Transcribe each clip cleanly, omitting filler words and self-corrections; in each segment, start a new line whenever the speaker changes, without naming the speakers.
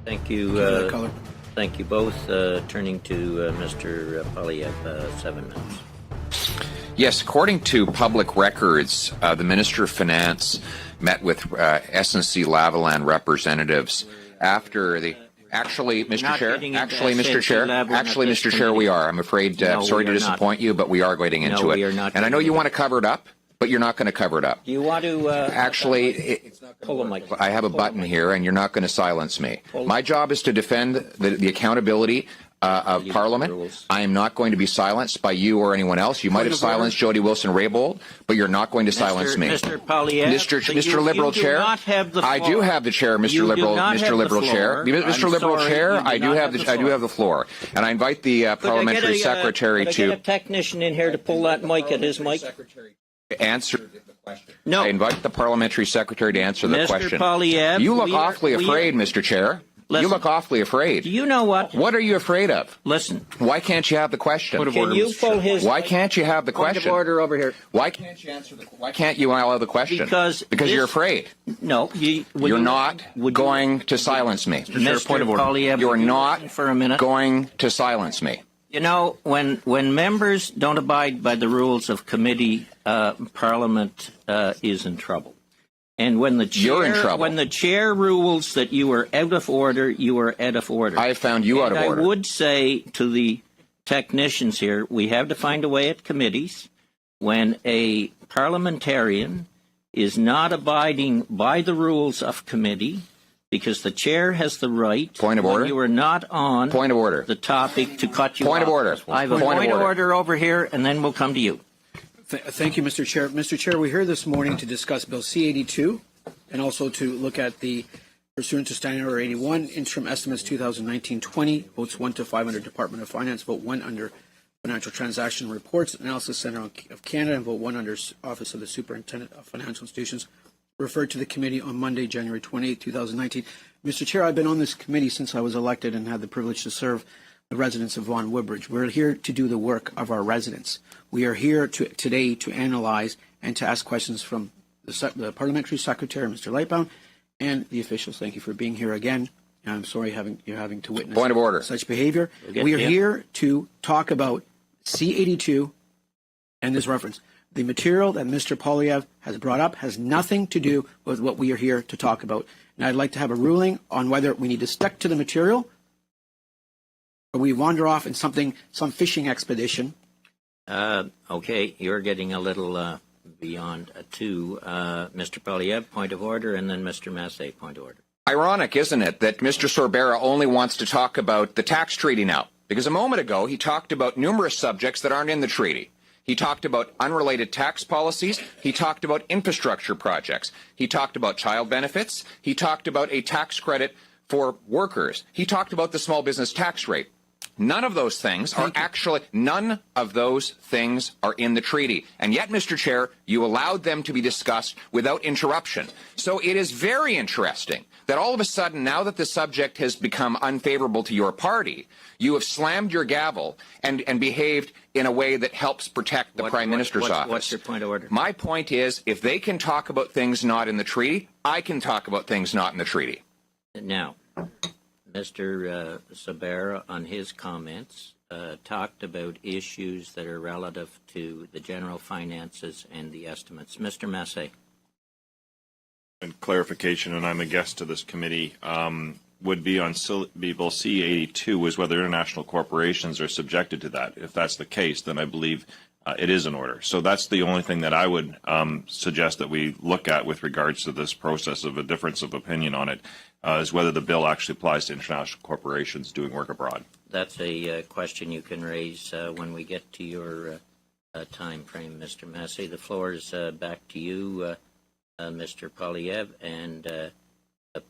Thank you. Thank you both. Turning to Mr. Polyev, 7 minutes.
Yes, according to public records, the Minister of Finance met with SNC Lavalin representatives after the. Actually, Mr. Chair, we are. I'm afraid. Sorry to disappoint you, but we are getting into it. And I know you want to cover it up, but you're not going to cover it up.
Do you want to?
Pull a mic. I have a button here, and you're not going to silence me. My job is to defend the accountability of Parliament. I am not going to be silenced by you or anyone else. You might have silenced Jody Wilson-Raybould, but you're not going to silence me.
Mr. Polyev,
Mr. Liberal Chair, I do have the chair, Mr. Liberal Chair. Mr. Liberal Chair, I do have the floor, and I invite the parliamentary secretary to
get a technician in here to pull that mic at his mic.
Answer the question.
No.
I invite the parliamentary secretary to answer the question.
Mr. Polyev,
you look awfully afraid, Mr. Chair.
Listen,
you look awfully afraid.
Do you know what?
What are you afraid of?
Listen.
Why can't you have the question?
Can you pull his?
Why can't you have the question?
Point of order over here.
Why can't you answer the? Why can't you allow the question?
Because
you're afraid.
No,
you're not going to silence me.
Mr. Point of order. Polyev,
you're not
for a minute.
Going to silence me.
You know, when members don't abide by the rules of committee, Parliament is in trouble. And when the chair rules that you are out of order, you are out of order.
I have found you out of order.
I would say to the technicians here, we have to find a way at committees when a parliamentarian is not abiding by the rules of committee, because the chair has the right.
Point of order.
You are not on.
Point of order.
The topic to cut you off.
Point of order.
I have a point of order over here, and then we'll come to you.
Thank you, Mr. Chair. Mr. Chair, we're here this morning to discuss Bill C-82 and also to look at the pursuant to Standing Order 81 interim estimates 2019-20, votes 1 to 5 under Department of Finance, vote 1 under Financial Transaction Reports Analysis Center of Canada, and vote 1 under Office of the Superintendent of Financial Institutions, referred to the committee on Monday, January 28, 2019. Mr. Chair, I've been on this committee since I was elected and had the privilege to serve the residents of Vaughan Woodbridge. We're here to do the work of our residents. We are here today to analyze and to ask questions from the Parliamentary Secretary, Mr. Lightbound, and the officials. Thank you for being here again. And I'm sorry you're having to witness
Point of order.
Such behavior. We are here to talk about C-82 and this reference. The material that Mr. Polyev has brought up has nothing to do with what we are here to talk about. And I'd like to have a ruling on whether we need to stick to the material or we wander off in some fishing expedition.
Okay, you're getting a little beyond two. Mr. Polyev, point of order, and then Mr. Massey, point of order.
Ironic, isn't it, that Mr. Sorbera only wants to talk about the tax treaty now? Because a moment ago, he talked about numerous subjects that aren't in the treaty. He talked about unrelated tax policies. He talked about infrastructure projects. He talked about child benefits. He talked about a tax credit for workers. He talked about the small business tax rate. None of those things are in the treaty. And yet, Mr. Chair, you allowed them to be discussed without interruption. So it is very interesting that all of a sudden, now that the subject has become unfavorable to your party, you have slammed your gavel and behaved in a way that helps protect the Prime Minister's office.
What's your point of order?
My point is, if they can talk about things not in the treaty, I can talk about things not in the treaty.
Now, Mr. Sabera, on his comments, talked about issues that are relative to the general finances and the estimates. Mr. Massey.
And clarification, and I'm a guest to this committee, would be on Bill C-82 is whether international corporations are subjected to that. If that's the case, then I believe it is in order. So that's the only thing that I would suggest that we look at with regards to this process of a difference of opinion on it, is whether the bill actually applies to international corporations doing work abroad.
That's a question you can raise when we get to your time frame, Mr. Massey. The floor is back to you, Mr. Polyev, and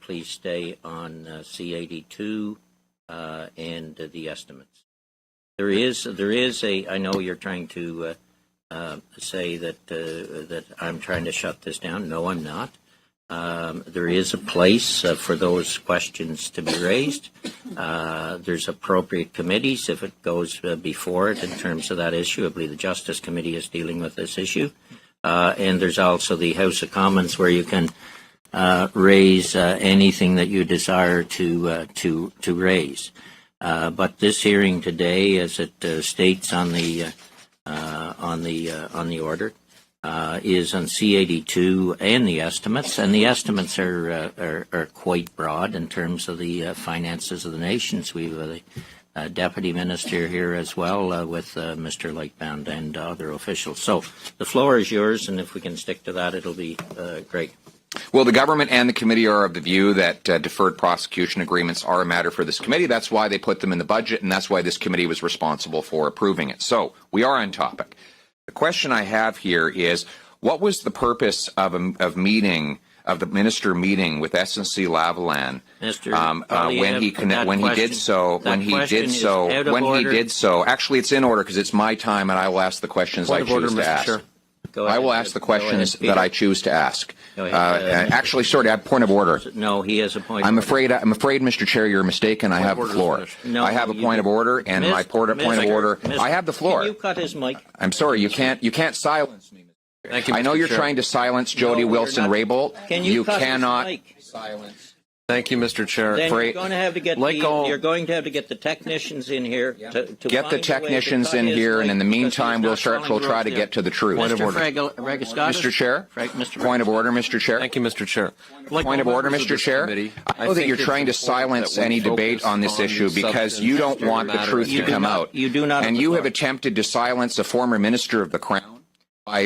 please stay on C-82 and the estimates. There is a. I know you're trying to say that I'm trying to shut this down. No, I'm not. There is a place for those questions to be raised. There's appropriate committees if it goes before it in terms of that issue. I believe the Justice Committee is dealing with this issue. And there's also the House of Commons where you can raise anything that you desire to raise. But this hearing today, as it states on the order, is on C-82 and the estimates, and the estimates are quite broad in terms of the finances of the nations. We have a deputy minister here as well with Mr. Lightbound and other officials. So the floor is yours, and if we can stick to that, it'll be great.
Well, the government and the committee are of the view that deferred prosecution agreements are a matter for this committee. That's why they put them in the budget, and that's why this committee was responsible for approving it. So we are on topic. The question I have here is, what was the purpose of the minister meeting with SNC Lavalin when he did so? Actually, it's in order because it's my time, and I will ask the questions I choose to ask. I will ask the questions that I choose to ask. Actually, sorry, I have a point of order.
No, he has a point.
I'm afraid, Mr. Chair, you're mistaken. I have the floor.
No,
I have a point of order, and my point of order. I have the floor.
Can you cut his mic?
I'm sorry, you can't silence me.
Thank you,
I know
Mr.
you're
Chair.
trying to silence Jody Wilson-Raybould.
You
cannot
silence.
Thank you, Mr. Chair.
Then you're going to have to get you're going to have to get the technicians in here to
get the technicians in here, and in the meantime, we'll try to get to the truth.
Point of order.
Mr. Chair, point of order, Mr. Chair.
Thank you, Mr. Chair.
Point of order, Mr. Chair. I know that you're trying to silence any debate on this issue because you don't want the truth to come out.
You do not.
And you have attempted to silence a former minister of the Crown by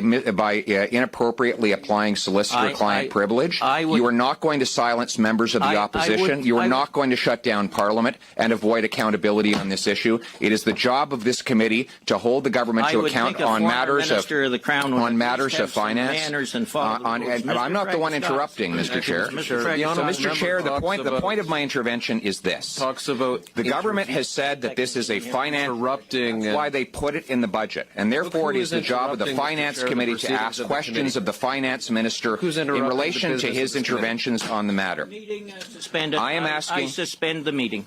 inappropriately applying solicitor-client privilege. You are not going to silence members of the opposition. You are not going to shut down Parliament and avoid accountability on this issue. It is the job of this committee to hold the government to account on matters of finance. I'm not the one interrupting, Mr. Chair. Mr. Chair, the point of my intervention is this: the government has said that this is a finance. That's why they put it in the budget, and therefore it is the job of the finance committee to ask questions of the finance minister in relation to his interventions on the matter.
I
am asking.
I suspend the meeting.